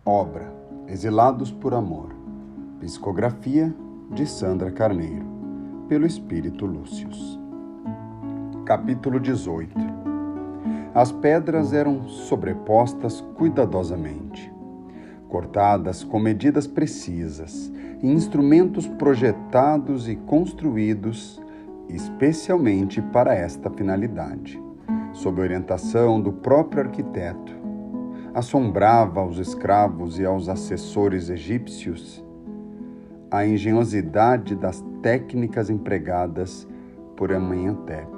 Obra Exilados por Amor. Psicografia de Sandra Carneiro, pelo Espírito Lúcius. Capítulo 18. As pedras eram sobrepostas cuidadosamente, cortadas com medidas precisas, e instrumentos projetados e construídos especialmente para esta finalidade, sob orientação do próprio arquiteto. Assombrava aos escravos e aos assessores egípcios a engenhosidade das técnicas empregadas por Amenhotep.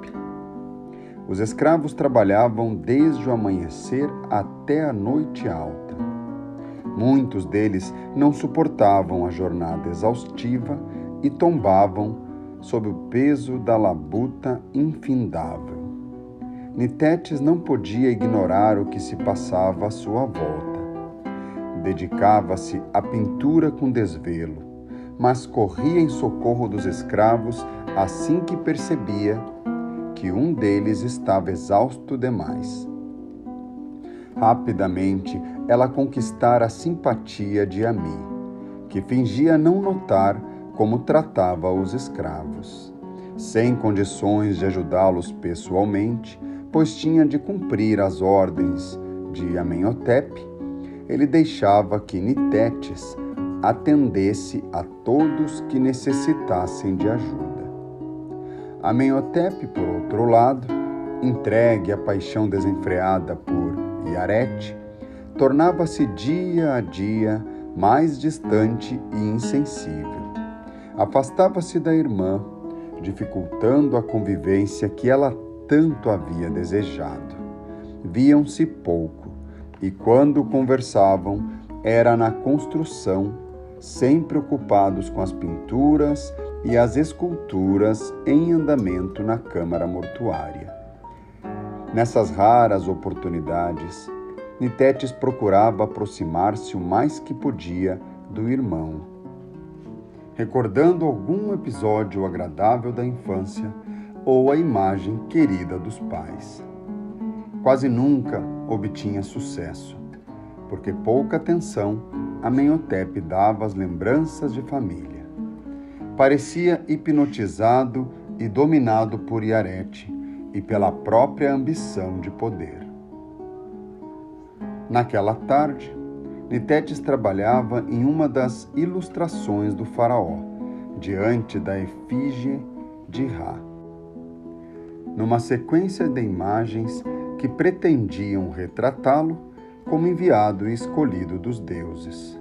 Os escravos trabalhavam desde o amanhecer até a noite alta. Muitos deles não suportavam a jornada exaustiva e tombavam sob o peso da labuta infindável. Nitetes não podia ignorar o que se passava à sua volta. Dedicava-se à pintura com desvelo, mas corria em socorro dos escravos assim que percebia que um deles estava exausto demais. Rapidamente, ela conquistara a simpatia de Ami, que fingia não notar como tratava os escravos. Sem condições de ajudá-los pessoalmente, pois tinha de cumprir as ordens de Amenhotep, ele deixava que Nitetes atendesse a todos que necessitassem de ajuda. Amenhotep, por outro lado, entregue à paixão desenfreada por Iarete, tornava-se dia a dia mais distante e insensível. Afastava-se da irmã, dificultando a convivência que ela tanto havia desejado. Viam-se pouco, e quando conversavam, era na construção, sempre ocupados com as pinturas e as esculturas em andamento na câmara mortuária. Nessas raras oportunidades, Nitetes procurava aproximar-se o mais que podia do irmão, recordando algum episódio agradável da infância ou a imagem querida dos pais. Quase nunca obtinha sucesso, porque pouca atenção Amenhotep dava às lembranças de família. Parecia hipnotizado e dominado por Iarete e pela própria ambição de poder. Naquela tarde, Nitetes trabalhava em uma das ilustrações do faraó, diante da efígie de Ra, numa sequência de imagens que pretendiam retratá-lo como enviado e escolhido dos deuses.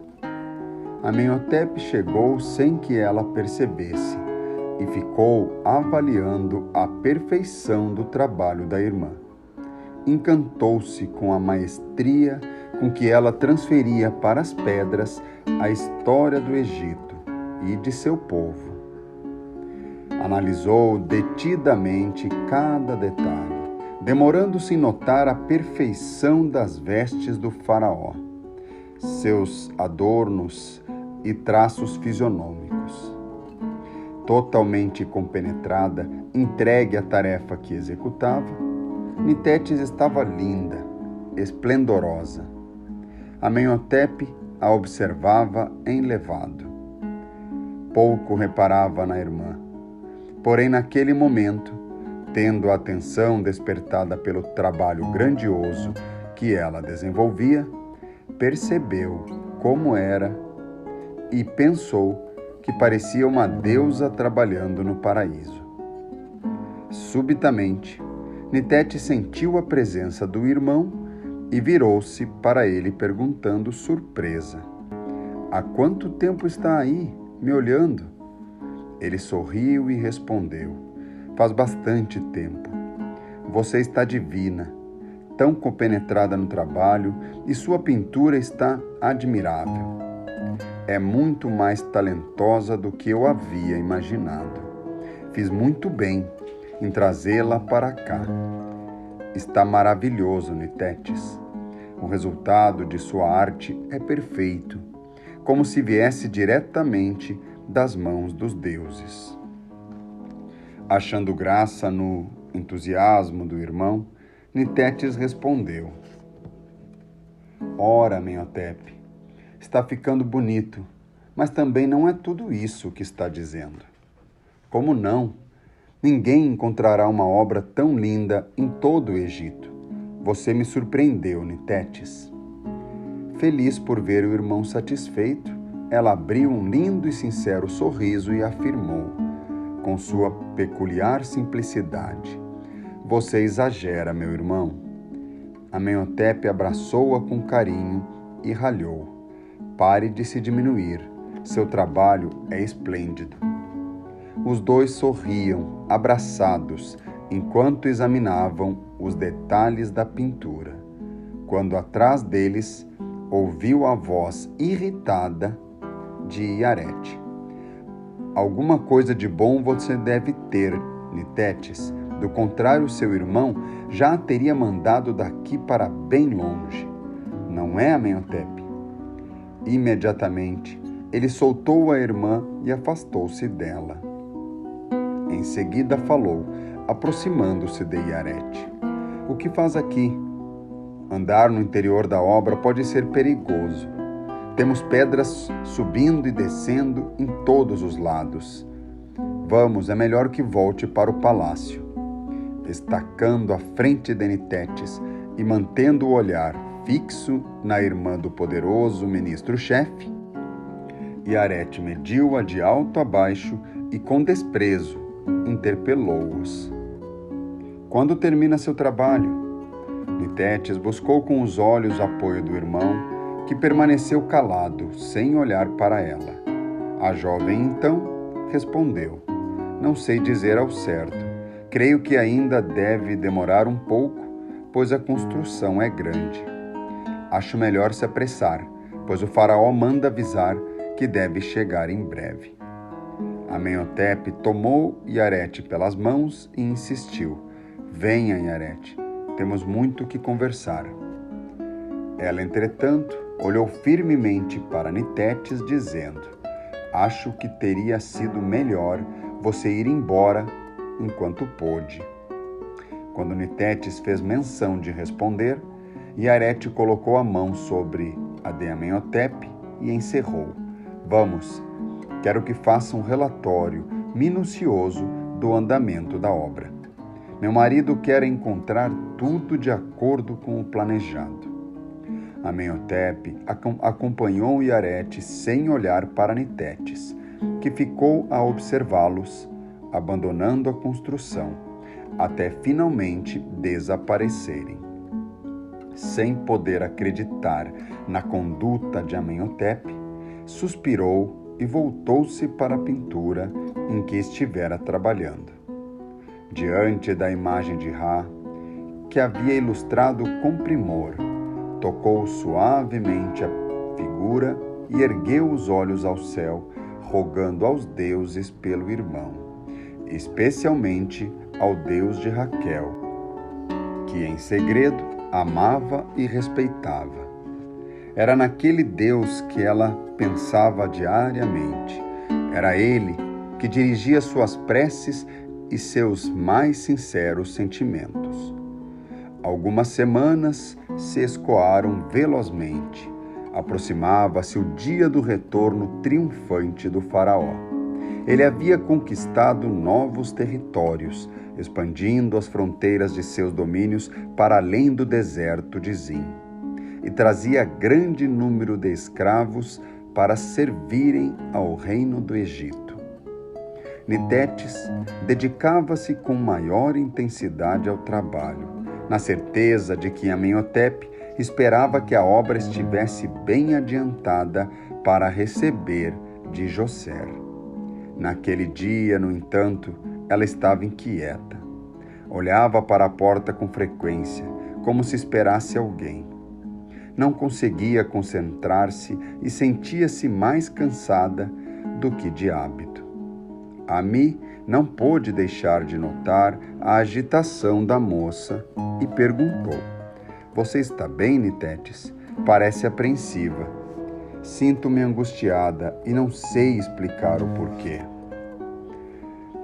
Amenhotep chegou sem que ela percebesse e ficou avaliando a perfeição do trabalho da irmã. Encantou-se com a maestria com que ela transferia para as pedras a história do Egito e de seu povo. Analisou detidamente cada detalhe, demorando-se em notar a perfeição das vestes do faraó, seus adornos e traços fisionômicos. Totalmente compenetrada, entregue à tarefa que executava, Nitetes estava linda, esplendorosa. Amenhotep a observava enlevado. Pouco reparava na irmã. Porém, naquele momento, tendo a atenção despertada pelo trabalho grandioso que ela desenvolvia, percebeu como era e pensou que parecia uma deusa trabalhando no paraíso. Subitamente, Nitetes sentiu a presença do irmão e virou-se para ele perguntando surpresa: "Há quanto tempo está aí, me olhando?" Ele sorriu e respondeu: "Faz bastante tempo. Você está divina, tão compenetrada no trabalho, e sua pintura está admirável. É muito mais talentosa do que eu havia imaginado. Fiz muito bem em trazê-la para cá. Está maravilhoso, Nitetes. O resultado de sua arte é perfeito, como se viesse diretamente das mãos dos deuses." Achando graça no entusiasmo do irmão, Nitetes respondeu: "Ora, Amenhotep, Está ficando bonito, mas também não é tudo isso que está dizendo. Como não? Ninguém encontrará uma obra tão linda em todo o Egito. Você me surpreendeu, Nitetes. Feliz por ver o irmão satisfeito, ela abriu um lindo e sincero sorriso e afirmou, com sua peculiar simplicidade: Você exagera, meu irmão. Amenhotepe abraçou-a com carinho e ralhou: Pare de se diminuir, seu trabalho é esplêndido. Os dois sorriam, abraçados, enquanto examinavam os detalhes da pintura, quando atrás deles ouviu a voz irritada de Iarete. Alguma coisa de bom você deve ter, Nitetes. Do contrário, seu irmão já a teria mandado daqui para bem longe. Não é, Amenhotepe? Imediatamente, ele soltou a irmã e afastou-se dela. Em seguida falou, aproximando-se de Iarete. O que faz aqui? Andar no interior da obra pode ser perigoso. Temos pedras subindo e descendo em todos os lados. Vamos, é melhor que volte para o palácio. Estacando à frente de Nitetes e mantendo o olhar fixo na irmã do poderoso ministro-chefe, Iarete mediu-a de alto a baixo e, com desprezo, interpelou-os. Quando termina seu trabalho? Nitetes buscou com os olhos o apoio do irmão, que permaneceu calado, sem olhar para ela. A jovem, então, respondeu: Não sei dizer ao certo. Creio que ainda deve demorar um pouco, pois a construção é grande. Acho melhor se apressar, pois o faraó manda avisar que deve chegar em breve. Amenhotepe tomou Iarete pelas mãos e insistiu: Venha, Iarete, temos muito que conversar. Ela, entretanto, olhou firmemente para Nitetes, dizendo: Acho que teria sido melhor você ir embora enquanto pôde. Quando Nitetes fez menção de responder, Iarete colocou a mão sobre a de Amenhotepe e encerrou: Vamos, quero que faça um relatório minucioso do andamento da obra. Meu marido quer encontrar tudo de acordo com o planejado. Amenhotepe acompanhou Iarete sem olhar para Nitetes, que ficou a observá-los, abandonando a construção, até finalmente desaparecerem. Sem poder acreditar na conduta de Amenhotepe, suspirou e voltou-se para a pintura em que estivera trabalhando. Diante da imagem de Ra, que havia ilustrado com primor, tocou suavemente a figura e ergueu os olhos ao céu, rogando aos deuses pelo irmão, especialmente ao Deus de Raquel, que em segredo amava e respeitava. Era naquele Deus que ela pensava diariamente. Era ele que dirigia suas preces e seus mais sinceros sentimentos. Algumas semanas se escoaram velozmente. Aproximava-se o dia do retorno triunfante do faraó. Ele havia conquistado novos territórios, expandindo as fronteiras de seus domínios para além do deserto de Zin, e trazia grande número de escravos para servirem ao reino do Egito. Nitetes dedicava-se com maior intensidade ao trabalho, na certeza de que Amenhotepe esperava que a obra estivesse bem adiantada para receber de Djoser. Naquele dia, no entanto, ela estava inquieta. Olhava para a porta com frequência, como se esperasse alguém. Não conseguia concentrar-se e sentia-se mais cansada do que de hábito. Ami não pôde deixar de notar a agitação da moça e perguntou: Você está bem, Nitetes? Parece apreensiva. Sinto-me angustiada e não sei explicar o porquê.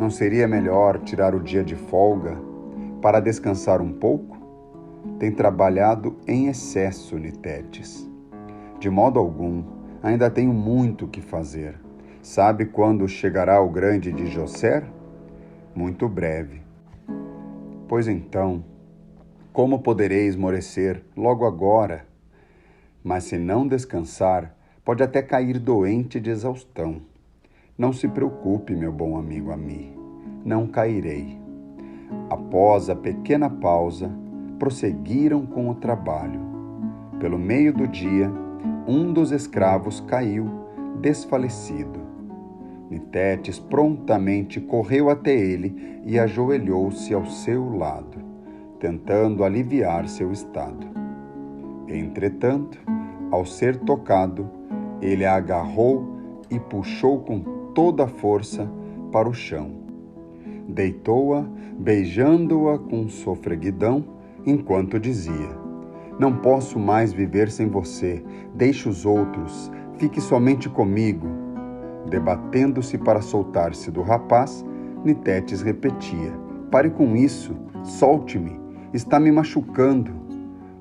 Não seria melhor tirar o dia de folga para descansar um pouco? Tem trabalhado em excesso, Nitetes. De modo algum, Ainda tenho muito que fazer. Sabe quando chegará o grande de Joser? Muito breve. Pois então, como poderei esmorecer logo agora? Mas se não descansar, pode até cair doente de exaustão. Não se preocupe, meu bom amigo Ami, não cairei. Após a pequena pausa, prosseguiram com o trabalho. Pelo meio do dia, um dos escravos caiu, desfalecido. Nitetes prontamente correu até ele e ajoelhou-se ao seu lado, tentando aliviar seu estado. Entretanto, ao ser tocado, ele a agarrou e puxou com toda a força para o chão. Deitou-a, beijando-a com sofreguidão, enquanto dizia: Não posso mais viver sem você, deixe os outros, fique somente comigo. Debatendo-se para soltar-se do rapaz, Nitetes repetia: Pare com isso, solte-me, está me machucando.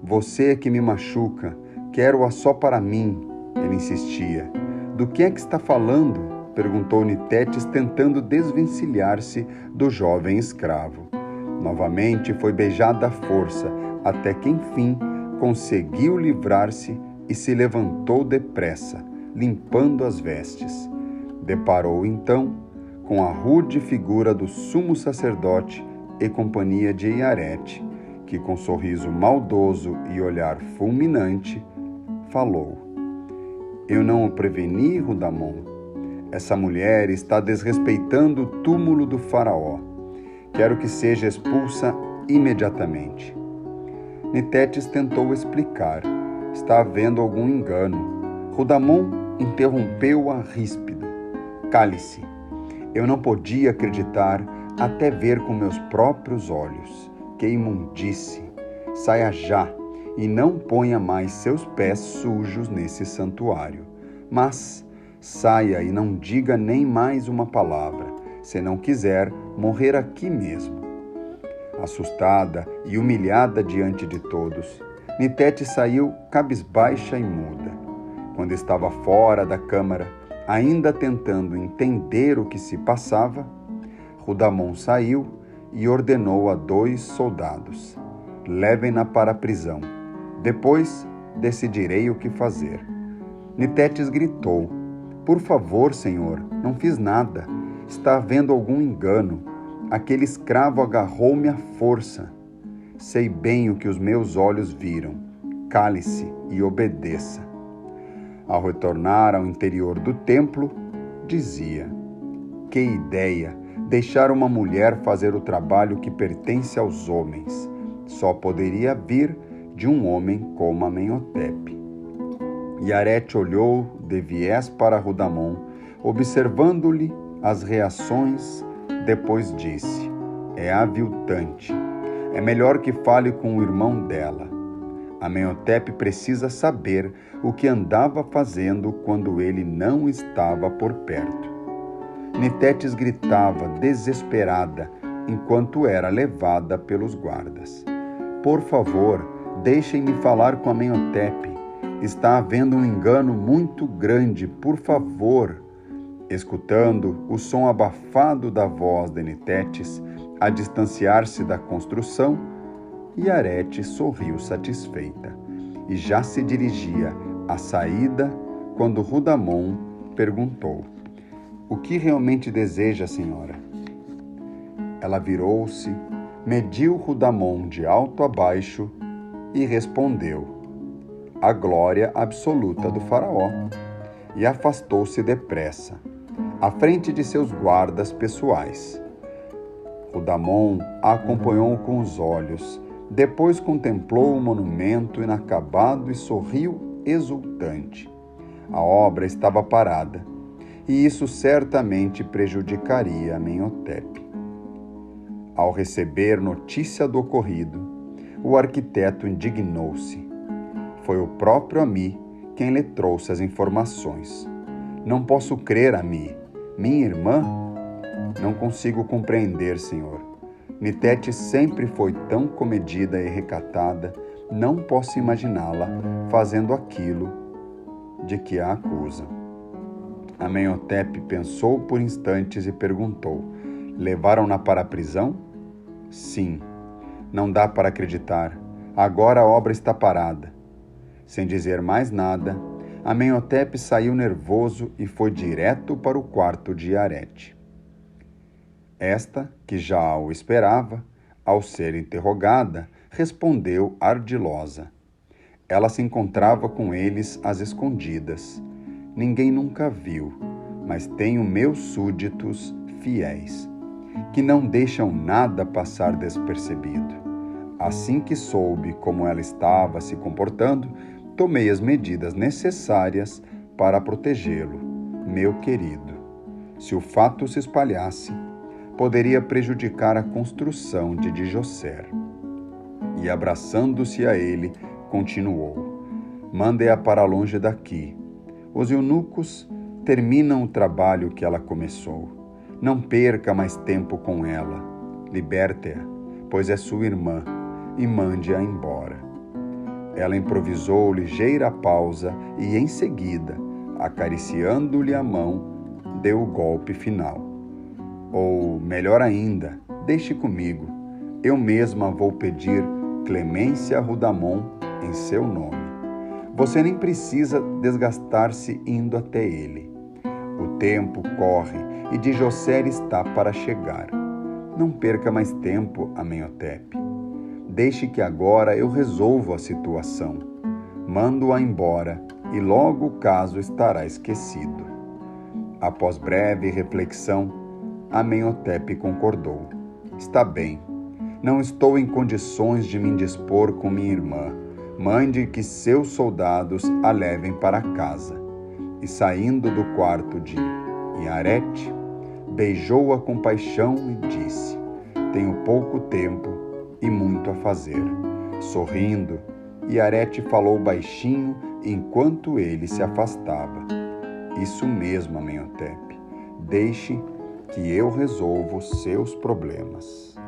Você é que me machuca, quero-a só para mim, ele insistia. Do que é que está falando? Perguntou Nitetes, tentando desvencilhar-se do jovem escravo. Novamente foi beijada à força, até que enfim conseguiu livrar-se e se levantou depressa, limpando as vestes. Deparou então com a rude figura do sumo sacerdote e companhia de Iarete, que com sorriso maldoso e olhar fulminante, falou: Eu não o preveni, Rudamon. Essa mulher está desrespeitando o túmulo do faraó. Quero que seja expulsa imediatamente. Nitetes tentou explicar. Está havendo algum engano. Rudamon interrompeu-a ríspido. Cale-se. Eu não podia acreditar até ver com meus próprios olhos. Que imundice! Saia já e não ponha mais seus pés sujos nesse santuário. Mas saia e não diga nem mais uma palavra, se não quiser morrer aqui mesmo. Assustada e humilhada diante de todos, Nitetes saiu cabisbaixa e muda. Quando estava fora da câmara, ainda tentando entender o que se passava, Rudamon saiu e ordenou a 2 soldados: levem-na para a prisão. Depois decidirei o que fazer. Nitetes gritou: Por favor, senhor, não fiz nada. Está havendo algum engano. Aquele escravo agarrou-me à força. Sei bem o que os meus olhos viram. Cale-se e obedeça. Ao retornar ao interior do templo, dizia: Que ideia! Deixar uma mulher fazer o trabalho que pertence aos homens. Só poderia vir de um homem como Amenhotepe. Iarete olhou de viés para Rudamon, observando-lhe as reações, depois disse: É aviltante. É melhor que fale com o irmão dela. Amenhotepe precisa saber o que andava fazendo quando ele não estava por perto. Nitetes gritava desesperada enquanto era levada pelos guardas. Por favor, deixem-me falar com Amenhotepe. Está havendo um engano muito grande, por favor. Escutando o som abafado da voz de Nitetes a distanciar-se da construção, Iarete sorriu satisfeita e já se dirigia à saída quando Rudamon perguntou: O que realmente deseja, senhora? Ela virou-se, mediu Rudamon de alto a baixo e respondeu: A glória absoluta do faraó. E afastou-se depressa, à frente de seus guardas pessoais. Rudamon a acompanhou com os olhos, depois contemplou o monumento inacabado e sorriu exultante. A obra estava parada, e isso certamente prejudicaria Amenhotepe. Ao receber notícia do ocorrido, o arquiteto indignou-se. Foi o próprio Ami quem lhe trouxe as informações. Não posso crer, Ami. Minha irmã? Não consigo compreender, senhor. Nitetes sempre foi tão comedida e recatada, não posso imaginá-la fazendo aquilo. de que a acusa. Amenhotepe pensou por instantes e perguntou: levaram-na para a prisão? Sim. Não dá para acreditar. Agora a obra está parada. Sem dizer mais nada, Amenhotepe saiu nervoso e foi direto para o quarto de Arete. Esta, que já o esperava, ao ser interrogada, respondeu ardilosa. Ela se encontrava com eles às escondidas. Ninguém nunca viu, mas tenho meus súditos fiéis, que não deixam nada passar despercebido. Assim que soube como ela estava se comportando, tomei as medidas necessárias para protegê-lo, meu querido. Se o fato se espalhasse, poderia prejudicar a construção de Djoser. E abraçando-se a ele, continuou: mande-a para longe daqui. Os eunucos terminam o trabalho que ela começou. Não perca mais tempo com ela. Liberte-a, pois é sua irmã, e mande-a embora. Ela improvisou ligeira pausa e, em seguida, acariciando-lhe a mão, deu o golpe final. Ou, melhor ainda, deixe comigo. Eu mesma vou pedir clemência a Rudamon em seu nome. Você nem precisa desgastar-se indo até ele. O tempo corre e Djoser está para chegar. Não perca mais tempo, Amenhotepe. Deixe que agora eu resolvo a situação. Mando-a embora e logo o caso estará esquecido. Após breve reflexão, Amenhotepe concordou. Está bem. Não estou em condições de me indispor com minha irmã. Mande que seus soldados a levem para casa. E saindo do quarto de Arete, beijou-a com paixão e disse: tenho pouco tempo e muito a fazer. Sorrindo, Arete falou baixinho enquanto ele se afastava: isso mesmo, Amenhotepe. Deixe que eu resolvo seus problemas.